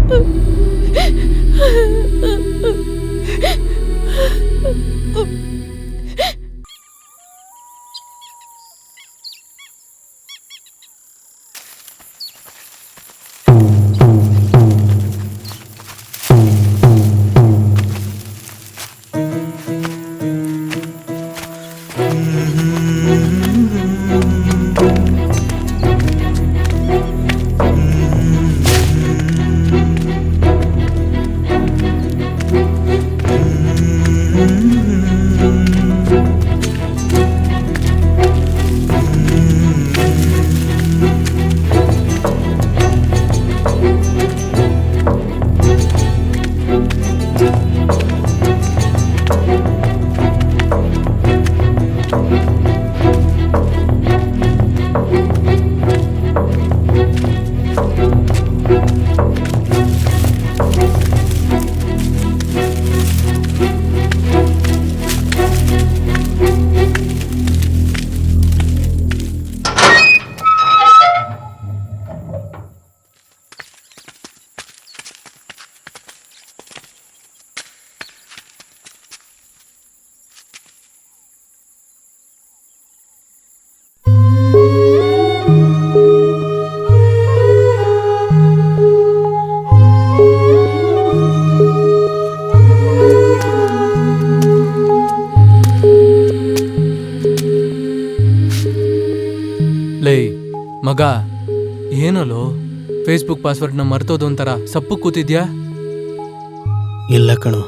ಲೈ ಮಗ, ಏನಲ್ಲೋ ಫೇಸ್ಬುಕ್ ಪಾಸ್ವರ್ಡ್ನ ಮರ್ತೋದು ಒಂಥರ ಸಪ್ಪು ಕೂತಿದ್ಯಾ? ಇಲ್ಲ ಕಣೋ,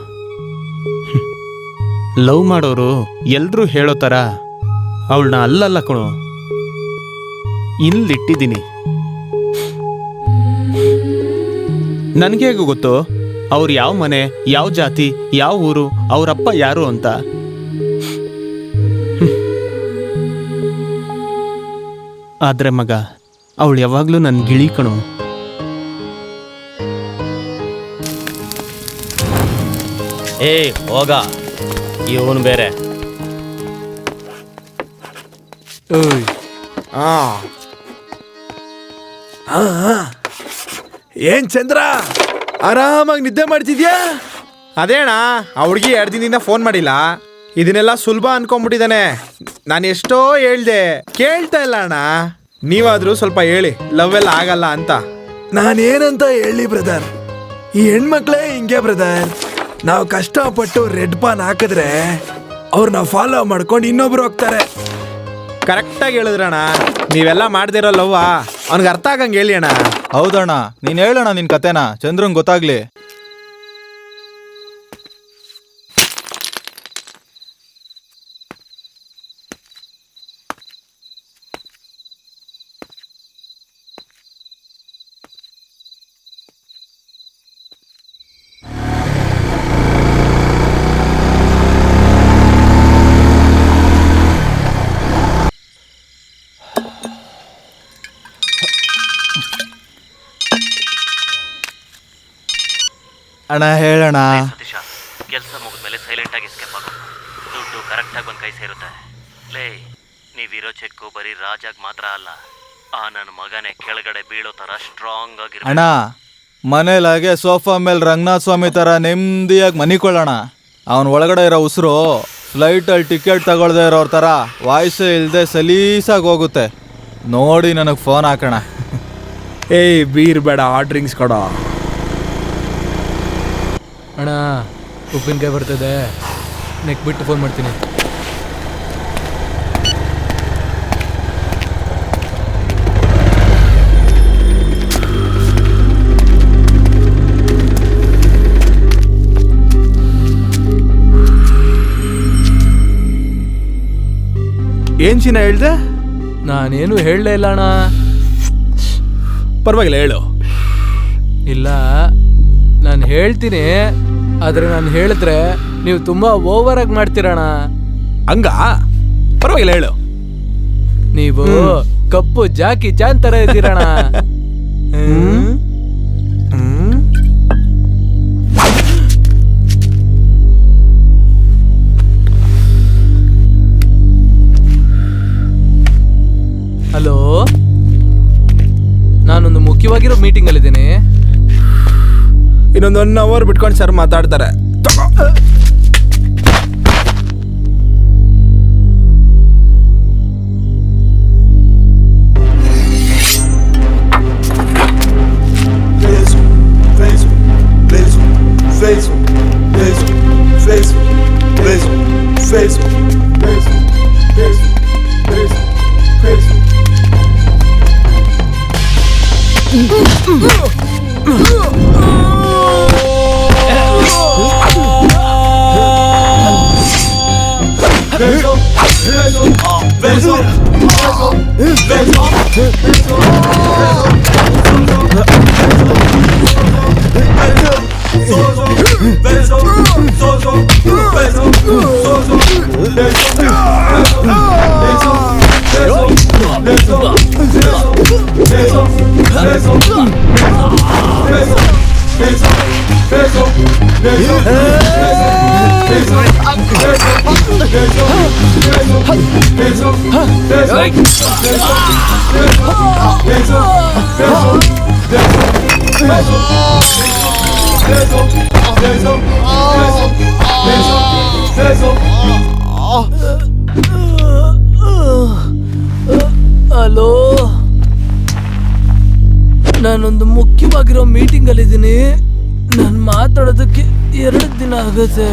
ಲವ್ ಮಾಡೋರು ಎಲ್ರೂ ಹೇಳೋ ಥರ ಅವಳನ್ನ ಅಲ್ಲಲ್ಲ ಕಣೋ, ಇಲ್ಲಿಟ್ಟಿದ್ದೀನಿ. ನನಗೆ ಹೇಗೆ ಗೊತ್ತು ಅವ್ರು ಯಾವ ಮನೆ, ಯಾವ ಜಾತಿ, ಯಾವ ಊರು, ಅವರಪ್ಪ ಯಾರು ಅಂತ? ಆದ್ರೆ ಮಗ, ಅವಳು ಯಾವಾಗಲೂ ನನ್ನ ಗಿಳಿ ಕಣೋ. ಹೋಗ, ಇವನು ಬೇರೆ. ಏನ್ ಚಂದ್ರ, ಆರಾಮಾಗಿ ನಿದ್ದೆ ಮಾಡ್ತಿದ್ಯಾ? ಅದೇಣ, ಆ ಹುಡುಗಿ 2 ದಿನದಿಂದ ಫೋನ್ ಮಾಡಿಲ್ಲ. ಇದನ್ನೆಲ್ಲ ಸುಲಭ ಅನ್ಕೊಂಡ್ಬಿಟ್ಟಿದ್ದಾನೆ. ನಾನು ಎಷ್ಟೋ ಹೇಳ್ದೆ, ಕೇಳ್ತಾ ಇಲ್ಲ ಅಣ್ಣ. ನೀವಾದ್ರೂ ಸ್ವಲ್ಪ ಹೇಳಿ, ಲವ್ ಎಲ್ಲ ಆಗಲ್ಲ ಅಂತ. ನಾನೇನಂತ ಹೇಳಿ ಬ್ರದರ್, ಈ ಹೆಣ್ಮಕ್ಳೇ ಹಿಂಗೆ ಬ್ರದರ್. ನಾವು ಕಷ್ಟಪಟ್ಟು ರೆಡ್ ಪಾನ್ ಹಾಕಿದ್ರೆ ಅವ್ರನ್ನ ಫಾಲೋ ಮಾಡ್ಕೊಂಡು ಇನ್ನೊಬ್ರು ಹೋಗ್ತಾರೆ. ಕರೆಕ್ಟಾಗಿ ಹೇಳಿದ್ರಣ್ಣ. ನೀವೆಲ್ಲ ಮಾಡ್ದಿರೋ ಲವ್ವ ಅವ್ನಿಗೆ ಅರ್ಥ ಆಗಂಗೆ ಹೇಳಿ ಅಣ್ಣ. ಹೌದಣ್ಣ, ನೀನ್ ಹೇಳೋಣ ನಿನ್ ಕತೆನ, ಚಂದ್ರಂಗ್ ಗೊತ್ತಾಗ್ಲಿ. ಅಣ್ಣ ಹೇಳೋಣ. ಕೆಲಸ ಮುಗಿದ್ಮೇಲೆ ಸೈಲೆಂಟ್ ಆಗಿ ಎಸ್ಕೇಪ್ ಆಗು. ದುಡ್ಡು ಕರೆಕ್ಟಾಗಿ ಒಂದು ಕೈ ಸೇರುತ್ತೆ. ಲೇ, ನೀವಿರೋ ಚೆಕ್ಕು ಬರೀ ರಾಜಾಗ್ ಮಾತ್ರ ಅಲ್ಲ, ಆ ನನ್ನ ಮಗನೇ ಕೆಳಗಡೆ ಬೀಳೋ ತರ ಸ್ಟ್ರಾಂಗ್ ಆಗಿ. ಅಣ್ಣ, ಮನೇಲಾಗೆ ಸೋಫಾ ಮೇಲೆ ರಂಗನಾಥ ಸ್ವಾಮಿ ತರ ನೆಮ್ಮದಿಯಾಗಿ ಮನಿಕೊಳ್ಳೋಣ. ಅವನ ಒಳಗಡೆ ಇರೋ ಉಸಿರು ಫ್ಲೈಟಲ್ಲಿ ಟಿಕೆಟ್ ತಗೊಳ್ದೇ ಇರೋರ ಥರ ವಾಯ್ಸೇ ಇಲ್ಲದೆ ಸಲೀಸಾಗಿ ಹೋಗುತ್ತೆ. ನೋಡಿ ನನಗೆ ಫೋನ್ ಹಾಕೋಣ. ಏಯ್ ಬೀರ್ ಬೇಡ, ಹಾಟ್ ಡ್ರಿಂಕ್ಸ್ ಕೊಡೋ. ಅಣ್ಣ, ಉಪ್ಪಿನಕಾಯಿ ಬರ್ತದೆ, ನೆಕ್ ಬಿಟ್ಟು ಫೋನ್ ಮಾಡ್ತೀನಿ. ಏನ್ ಚಿನ್ನ ಹೇಳ್ದೆ? ನಾನೇನು ಹೇಳಲೇ ಇಲ್ಲ ಅಣ್ಣ. ಪರವಾಗಿಲ್ಲ, ಹೇಳು. ಇಲ್ಲ, ನಾನು ಹೇಳ್ತೀನಿ, ಆದರೆ ನಾನು ಹೇಳಿದ್ರೆ ನೀವು ತುಂಬಾ ಓವರ್ ಆಗಿ ಮಾಡ್ತೀರಣ್ಣ. ಹಂಗ? ಪರವಾಗಿಲ್ಲ, ಹೇಳು. ನೀವು ಕಪ್ಪು ಜಾಕಿ ಚಾನ್ ತರ ಇದ್ದೀರಣ್ಣ. ಹಲೋ, ನಾನೊಂದು ಮುಖ್ಯವಾಗಿರೋ ಮೀಟಿಂಗ್ ಅಲ್ಲಿದ್ದೀನಿ. ಇನ್ನೊಂದು 1 ಅವರ್ ಬಿಟ್ಕೊಂಡು ಸರ್ ಮಾತಾಡ್ತಾರೆ. ತಗೋ. ಹಲೋ, ನಾನೊಂದು ಮುಖ್ಯವಾಗಿರೋ ಮೀಟಿಂಗ್ ಅಲ್ಲಿ ಇದ್ದೀನಿ. ನಾನು ಮಾತಾಡೋದಕ್ಕೆ 2 ದಿನ ಆಗುತ್ತೆ.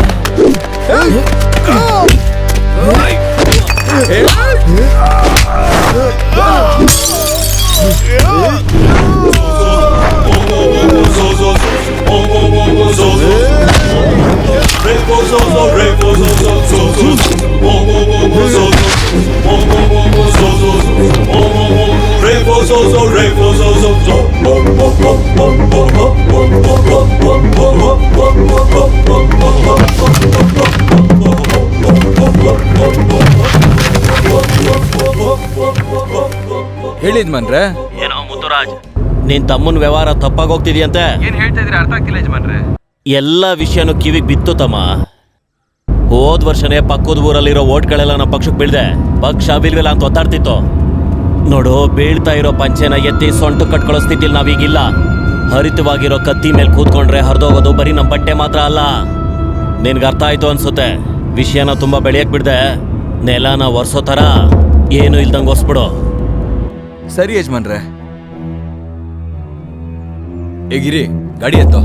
ಹೇಳಿದ್ಮನ್ರೆ. ಏನೋ ಮುತ್ತುರಾಜ್, ನಿನ್ ತಮ್ಮನ ವ್ಯವಹಾರ ತಪ್ಪಾಗಿ ಹೋಗ್ತಿದ್ಯಂತೆ. ಏನ್ ಹೇಳ್ತಾ ಇದ್ರೆ ಅರ್ಥ ಆಗ್ತಿಲ್ಲ ಯಜಮಾನ್ರೆ. ಎಲ್ಲ ವಿಷಯನೂ ಕಿವಿಗೆ ಬಿತ್ತು ತಮ್ಮ. ಹೋದ್ ವರ್ಷನೇ ಪಕ್ಕದ ಊರಲ್ಲಿರೋ ಓಟ್ಗಳೆಲ್ಲ ನಮ್ಮ ಪಕ್ಷಕ್ಕೆ ಬೀಳ್ದೆ. ಪಕ್ಷ ಬಿಲ್ವಿಲ್ಲ ಅಂತ ಒತ್ತಾಡ್ತಿತ್ತು. ನೋಡು, ಬೀಳ್ತಾ ಇರೋ ಪಂಚೆನ ಎತ್ತಿ ಸೊಂಟು ಕಟ್ಕೊಳ್ಳೋ ಸ್ಥಿತಿಲಿ ನಾವೀಗಿಲ್ಲ. ಹರಿತವಾಗಿರೋ ಕತ್ತಿ ಮೇಲೆ ಕೂತ್ಕೊಂಡ್ರೆ ಹರಿದೋಗೋದು ಬರೀ ನಮ್ಮ ಬಟ್ಟೆ ಮಾತ್ರ ಅಲ್ಲ. ನಿನ್ಗೆ ಅರ್ಥ ಆಯ್ತು ಅನ್ಸುತ್ತೆ. ವಿಷಯನ ತುಂಬಾ ಬೆಳೆಯಕ್ ಬಿಡ್ದೆ. ನೆಲನ ಒರ್ಸೋ ಥರ ಏನು ಇಲ್ದಂಗೆ ಒರ್ಸ್ಬಿಡು. ಸರಿ ಯಜಮಾನ್ರೆ. ಹೇಗಿರಿ, ಗಾಡಿ ಎತ್ತೋ.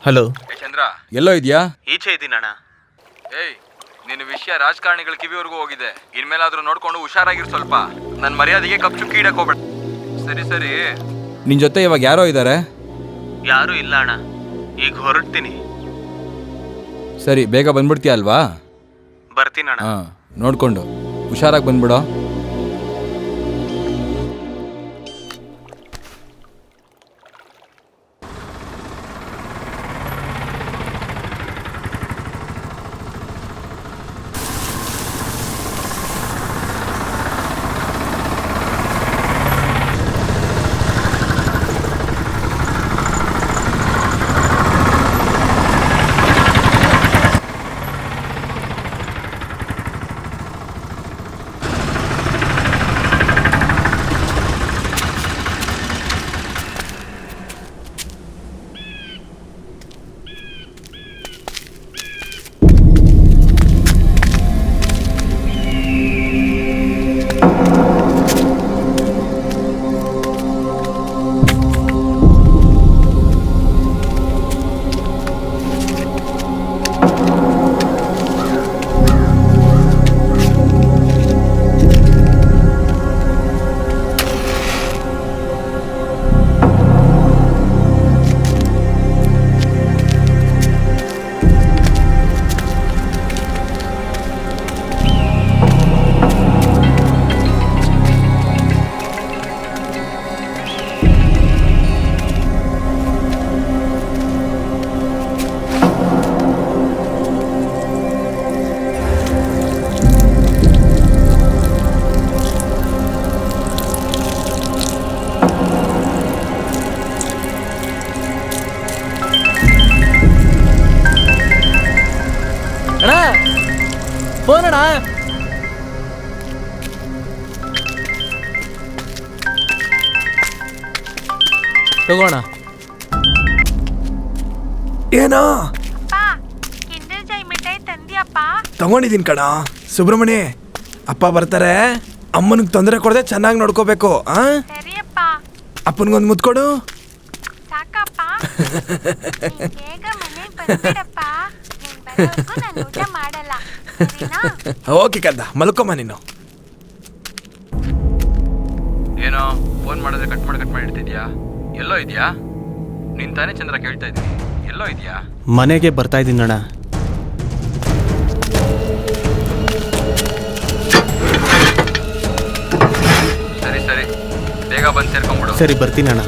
ಹಲೋ, ಚಂದ್ರ, ಎಲ್ಲೋ ಇದೆಯಾ? ಈಚೆ ಇದ್ದೀನಣ್ಣ. ಏಯ್, ನಿನ್ನ ವಿಷಯ ರಾಜಕಾರಣಿಗಳ ಕಿವಿವರೆಗೂ ಹೋಗಿದೆ. ಇನ್ಮೇಲಾದ್ರೂ ನೋಡ್ಕೊಂಡು ಹುಷಾರಾಗಿರು ಸ್ವಲ್ಪ. ನನ್ನ ಮರ್ಯಾದೆಗೆ ಕಪ್ ಚುಕ್ಕಿ ಇಡಕ್ ಹೋಗ್ಬೇಡ. ಸರಿ ಸರಿ. ನಿನ್ ಜೊತೆ ಇವಾಗ ಯಾರೋ ಇದ್ದಾರೆ? ಯಾರೂ ಇಲ್ಲ ಅಣ್ಣ, ಈಗ ಹೊರಡ್ತೀನಿ. ಸರಿ, ಬೇಗ ಬಂದ್ಬಿಡ್ತೀಯ ಅಲ್ವಾ? ಬರ್ತೀನಣ್ಣ. ಹಾ, ನೋಡ್ಕೊಂಡು ಹುಷಾರಾಗಿ ಬಂದ್ಬಿಡೋ. ಅಣ್ಣ ಫೋನ್ ಅಣ್ಣ. ತಗೋಣ. ಏನೋ ಕಿಂಡರ್ ಜೈ ಮಿಠಾಯಿ ತಂದಿಯಪ್ಪ? ತಗೊಂಡಿದ್ದೀನಿ ಕಣ. ಸುಬ್ರಹ್ಮಣ್ಯ, ಅಪ್ಪ ಬರ್ತಾರೆ, ಅಮ್ಮನಿಗೆ ತೊಂದರೆ ಕೊಡದೆ ಚೆನ್ನಾಗಿ ನೋಡ್ಕೋಬೇಕು. ಸರಿಯಪ್ಪ. ಅಪ್ಪನಿಗೊಂದು ಮುತ್ಕೊಡು. ಸಾಕಪ್ಪ. ನೀನ್ ಬೇಗ ಮನೆಗೆ ಬಂದ್ಬಿಡಪ್ಪ. ನೀನ್ ಬರೋವರೆಗೂ ನಾನು ಊಟ ಮಾಡಲ್ಲ, ಸರಿನಾ? ಓಕೆ ಕದ್ದ, ಮಲ್ಕೊಮ್ಮ ನೀನು. ಏನೋ ಫೋನ್ ಮಾಡಿದ್ರೆ ಕಟ್ ಮಾಡಿ ಇಡ್ತಿದ್ಯಾ? ಎಲ್ಲೋ ಇದೆಯಾ? ನೀನ್ ತಾನೇ ಚಂದ್ರ ಕೇಳ್ತಾ ಇದ್ದೀನಿ, ಎಲ್ಲೋ ಇದೆಯಾ? ಮನೆಗೆ ಬರ್ತಾ ಇದ್ದೀನಣ್ಣ. ಸರಿ ಬೇಗ ಬಂದು ಸೇರ್ಕೊಂಡ್ಬಿಡು. ಸರಿ ಬರ್ತೀನಣ್ಣ.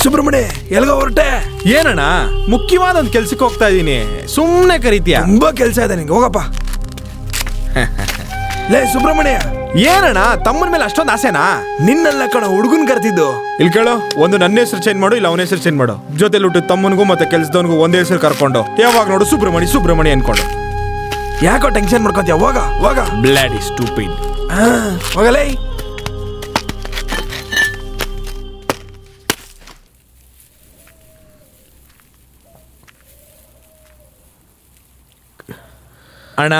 ಸುಬ್ರಹ್ಮಣ್ಯ, ಎಲ್ಗೋ ಹೊರಟೆ? ಏನಣ್ಣ, ಮುಖ್ಯವಾದ ಒಂದು ಕೆಲ್ಸಕ್ಕೆ ಹೋಗ್ತಾ ಇದ್ದೀನಿ, ಸುಮ್ಮನೆ ಕರೀತೀಯ? ತುಂಬಾ ಕೆಲಸ ಇದೆ ನಿಂಗೆ, ಹೋಗಪ್ಪ. ಲೇ ಸುಬ್ರಹ್ಮಣ್ಯ, ಏನಣ್ಣ ತಮ್ಮನ ಮೇಲೆ ಅಷ್ಟೊಂದು ಆಸೆನಾ? ನಿನ್ನೆಲ್ಲ ಕಣ ಹುಡುಗನ್ ಕರ್ತಿದ್ದು. ಇಲ್ಲಿ ಕೇಳು, ಒಂದು ನನ್ನ ಹೆಸರು ಚೇಂಜ್ ಮಾಡು, ಇಲ್ಲ ಅವನ ಹೆಸರು ಚೇಂಜ್ ಮಾಡು. ಜೊತೆಲಿ ಹುಟ್ಟಿದ ತಮ್ಮನಿಗೂ ಮತ್ತೆ ಕೆಲ್ಸದವನಿಗೂ ಒಂದೇ ಹೆಸರು ಕರ್ಕೊಂಡು ಯಾವಾಗ ನೋಡು ಸುಬ್ರಹ್ಮಣ್ಯ ಅನ್ಕೊಂಡು. ಯಾಕೋ ಟೆನ್ಷನ್ ಮಾಡ್ಕೊಂತೀಯ? ಹೋಗ ಬ್ಲಾಡಿ ಸ್ಟೂಪಿಡ್. ಹೋಗಲೇ. ಅಣ್ಣ,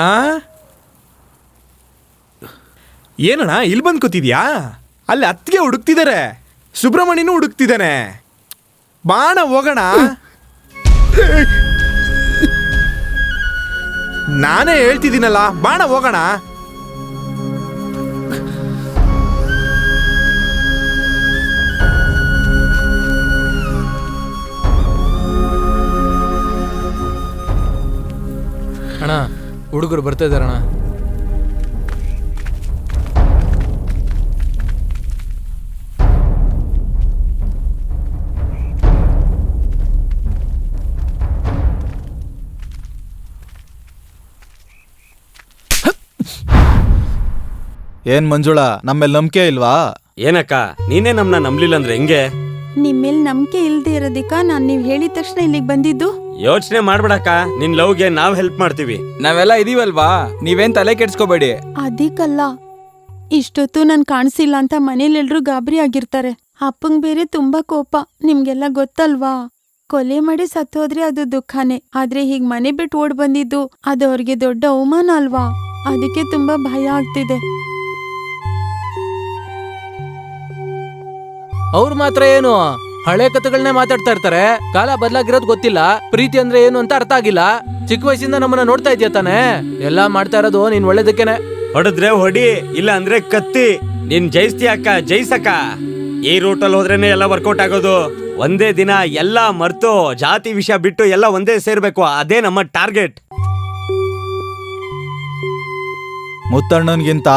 ಏನಣ್ಣ ಇಲ್ಲಿ ಬಂದು ಕೂತಿದ್ಯಾ? ಅಲ್ಲಿ ಅತ್ತಿಗೆ ಹುಡುಕ್ತಿದ್ದಾರೆ, ಸುಬ್ರಹ್ಮಣ್ಯನೂ ಹುಡುಕ್ತಿದ್ದಾನೆ. ಬಾಣ ಹೋಗೋಣ. ನಾನೇ ಹೇಳ್ತಿದ್ದೀನಲ್ಲ, ಬಾಣ ಹೋಗೋಣ. ಅಣ್ಣ ಹುಡುಗರು ಬರ್ತಾ ಇದಾರಣ್ಣ. ಏನ್ ಮಂಜುಳಾ, ನಮ್ಮೇಲೆ ನಂಬಿಕೆ ಇಲ್ವಾ? ಏನಕ್ಕ, ನೀನೇ ನಮ್ಮನ್ನ ನಂಬ್ಲಿಲ್ಲ ಅಂದ್ರೆ ಹೆಂಗೆ? ನಿಮ್ಮೇಲ್ ನಂಬಿಕೆ ಇಲ್ದೇ ಇರೋದಕ್ಕ ನಾನ್ ನೀವ್ ಹೇಳಿದ ತಕ್ಷಣ ಇಲ್ಲಿಗೆ ಬಂದಿದ್ದು. ಯೋಚನೆ ಮಾಡ್ಬೇಡಕ್ಕ, ನಿನ್ ಲವ್ಗೆ ನಾವ್ ಹೆಲ್ಪ್ ಮಾಡ್ತೀವಿ. ನಾವೆಲ್ಲ ಇದೀವಲ್ವಾ, ನೀವೇನ್ ತಲೆ ಕೆಡ್ಸ್ಕೋಬೇಡಿ. ಅದಕ್ಕಲ್ಲ, ಇಷ್ಟೊತ್ತು ನನ್ ಕಾಣಿಸಿಲ್ಲ ಅಂತ ಮನೇಲೆಲ್ರೂ ಗಾಬರಿ ಆಗಿರ್ತಾರೆ. ಅಪ್ಪಂಗ್ ಬೇರೆ ತುಂಬಾ ಕೋಪ, ನಿಮ್ಗೆಲ್ಲ ಗೊತ್ತಲ್ವಾ? ಕೊಲೆ ಮಾಡಿ ಸತ್ತೋದ್ರೆ ಅದು ದುಃಖನೇ, ಆದ್ರೆ ಹೀಗ್ ಮನೆ ಬಿಟ್ಟು ಓಡ್ ಬಂದಿದ್ದು ಅದು ಅವ್ರಿಗೆ ದೊಡ್ಡ ಅವಮಾನ ಅಲ್ವಾ? ಅದಕ್ಕೆ ತುಂಬಾ ಭಯ ಆಗ್ತಿದೆ. ಅವ್ರು ಮಾತ್ರ ಏನು ಹಳೆ ಕಥೆಗಳನ್ನೇ ಮಾತಾಡ್ತಾ ಇರ್ತಾರೆ. ಕಾಲ ಬದಲಾಗಿರೋದು ಗೊತ್ತಿಲ್ಲ, ಪ್ರೀತಿ ಅಂದ್ರೆ ಏನು ಅಂತ ಅರ್ಥ ಆಗಿಲ್ಲ. ಚಿಕ್ಕ ವಯಸ್ಸಿಂದ ನಮ್ಮನ್ನ ನೋಡ್ತಾ ಇದೆಯಾ ತಾನೆ? ಎಲ್ಲಾ ಮಾಡ್ತಾ ಇರೋದು ನೀನ್ ಒಳ್ಳೇದಕ್ಕೇನೆ. ಹೊಡೆದ್ರೆ ಹೊಡಿ, ಇಲ್ಲ ಅಂದ್ರೆ ಕತ್ತಿ. ನೀನ್ ಜಯಿಸ್ತಿ ಅಕ್ಕ, ಜಯಿಸಕ್ಕ. ಈ ರೂಟಲ್ಲಿ ಹೋದ್ರೇನೆ ಎಲ್ಲ ವರ್ಕೌಟ್ ಆಗೋದು. ಒಂದೇ ದಿನ ಎಲ್ಲ ಮರ್ತು ಜಾತಿ ವಿಷಯ ಬಿಟ್ಟು ಎಲ್ಲ ಒಂದೇ ಸೇರ್ಬೇಕು, ಅದೇ ನಮ್ಮ ಟಾರ್ಗೆಟ್. ಮುತ್ತಣ್ಣನ್ಗಿಂತ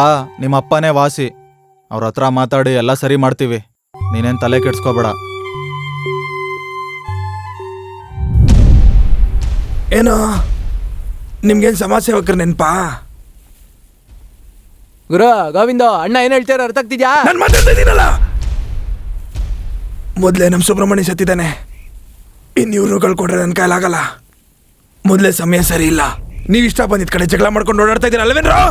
ನಿಮ್ಮ ಅಪ್ಪನೇ ವಾಸಿ. ಅವ್ರ ಹತ್ರ ಮಾತಾಡಿ ಎಲ್ಲ ಸರಿ ಮಾಡ್ತೀವಿ, ನೀನೇನ್ ತಲೆ ಕೆಡ್ಸ್ಕೋಬೇಡ. ಏನೋ ನಿಮ್ಗೇನ್ ಸಮಾಜ ಸೇವಕರ ನೆನ್ಪಾ? ಗುರು ಗೋವಿಂದ, ಅಣ್ಣ ಏನ್ ಹೇಳ್ತಾರ ಅರ್ಥ ಆಗ್ತಿದ್ಯಾ? ನಾನು ಮಾತಾಡ್ತಾ ಇದ್ದೀನಲ್ಲ. ಮೊದ್ಲೇ ನಮ್ ಸುಬ್ರಹ್ಮಣ್ಯ ಸತ್ತಿದ್ದಾನೆ, ಇನ್ನಿವ್ರು ಕಳ್ಕೊಂಡ್ರೆ ನನ್ನ ಕೈಲಾಗಲ್ಲ. ಮೊದ್ಲೇ ಸಮಯ ಸರಿ ಇಲ್ಲ. ನೀವ್ ಇಷ್ಟ ಬಂದಿದ್ ಕಡೆ ಜಗಳ ಮಾಡ್ಕೊಂಡು ಓಡಾಡ್ತಾ ಇದ್ದೀರ ಅಲ್ವೇನ್ರೋ?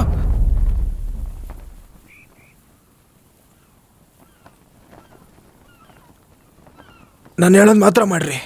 ನಾನು ಹೇಳೋದು ಮಾತ್ರ ಮಾಡ್ರಿ.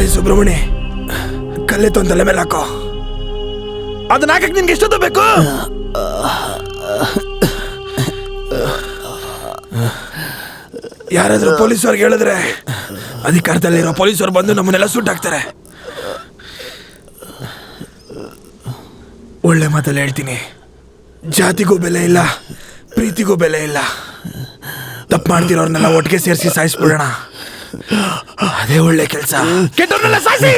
ಏ ಸುಬ್ರಹ್ಮಣಿ, ಕಲ್ಲೆತ್ತು ತಲೆ ಮೇಲೆ ಹಾಕೋ. ಅದನ್ನ ಹಾಕಕ್ ನಿನ್ಗೆ ಎಷ್ಟೊತ್ತು ಬೇಕು? ಯಾರಾದ್ರೂ ಪೊಲೀಸವ್ರಿಗೆ ಹೇಳಿದ್ರೆ ಅಧಿಕಾರದಲ್ಲಿರೋ ಪೊಲೀಸರು ಬಂದು ನಮ್ಮನ್ನೆಲ್ಲ ಸುಟ್ಟಾಕ್ತಾರೆ. ಒಳ್ಳೆ ಮಾತಲ್ಲಿ ಹೇಳ್ತೀನಿ, ಜಾತಿಗೂ ಬೆಲೆ ಇಲ್ಲ, ಪ್ರೀತಿಗೂ ಬೆಲೆ ಇಲ್ಲ. ತಪ್ಪು ಮಾಡ್ತಿರೋರ್ನೆಲ್ಲ ಒಟ್ಟಿಗೆ ಸೇರಿಸಿ ಸಾಯಿಸ್ಬಿಡೋಣ, ಅದೇ ಒಳ್ಳೆ ಕೆಲಸ. ಕೆಟ್ಟವ್ರನ್ನೆಲ್ಲ ಸಾಯಿಸಿ.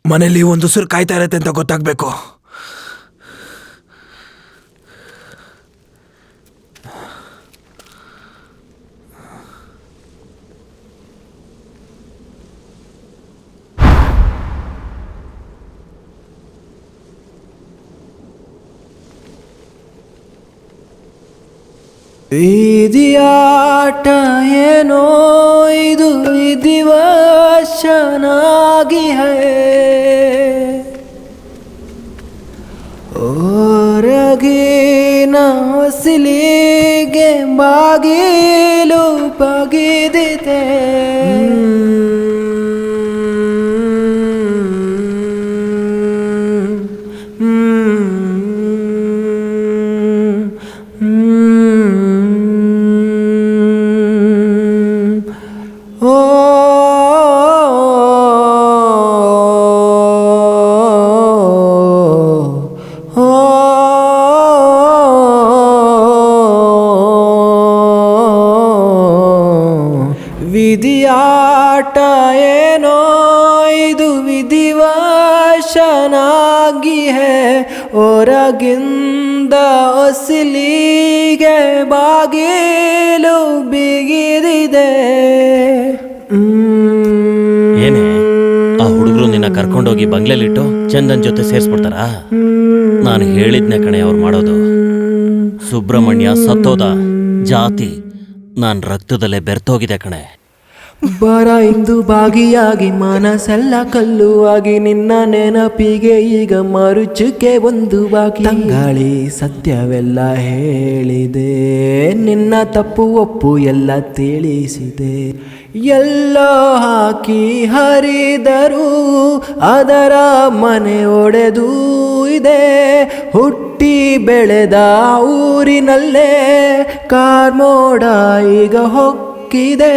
ಮನೇಲಿ ಒಂದು ಉಸಿರು ಕಾಯ್ತಾ ಇರತ್ತೆ ಅಂತ ಗೊತ್ತಾಗ್ಬೇಕು. ವಿಧಿಯಾಟ ಏನೋ ಇದು ವಿಧಿವಶನಾಗಿ ಹೈ ಹೊರಗಿನ ಹೊಸಿಲಿಗೆ ಬಾಗಿಲು ಬಗಿದಿದೆ. ವಿಧಿಯಾಟ ಏನೋ ಇದು ವಿಧಿವಶನಾಗಿ ಹೇ ಹೊರಗಿಂದ ಹೊಸಿಲಿಗೆ ಬಾಗಿಲು ಬಿಗಿದಿದೆ. ಏನೇ ಆ ಹುಡುಗರು ನಿನ್ನ ಕರ್ಕೊಂಡೋಗಿ ಬಂಗ್ಲೆಲಿಟ್ಟು ಚಂದನ್ ಜೊತೆ ಸೇರಿಸ್ಬಿಡ್ತಾರ? ನಾನು ಹೇಳಿದ್ನೆ ಕಣೆ ಅವ್ರು ಮಾಡೋದು. ಸುಬ್ರಹ್ಮಣ್ಯ ಸತ್ತೋದ, ಜಾತಿ ನಾನ್ ರಕ್ತದಲ್ಲೇ ಬೆರ್ತೋಗಿದೆ ಕಣೆ. ಬರ ಇಂದು ಭಾಗಿಯಾಗಿ ಮನಸ್ಸೆಲ್ಲ ಕಲ್ಲು ಆಗಿ ನಿನ್ನ ನೆನಪಿಗೆ ಈಗ ಮರುಚುಕೆ ಒಂದು ಬಾಕಿ. ತಂಗಾಳಿ ಸತ್ಯವೆಲ್ಲ ಹೇಳಿದೆ, ನಿನ್ನ ತಪ್ಪು ಒಪ್ಪು ಎಲ್ಲ ತಿಳಿಸಿದೆ. ಎಲ್ಲೋ ಹಾಕಿ ಹರಿದರು ಅದರ ಮನೆ ಒಡೆದು ಇದೆ. ಹುಟ್ಟಿ ಬೆಳೆದ ಊರಿನಲ್ಲೇ ಕಾರ್ಮೋಡ ಈಗ ಹೊಕ್ಕಿದೆ.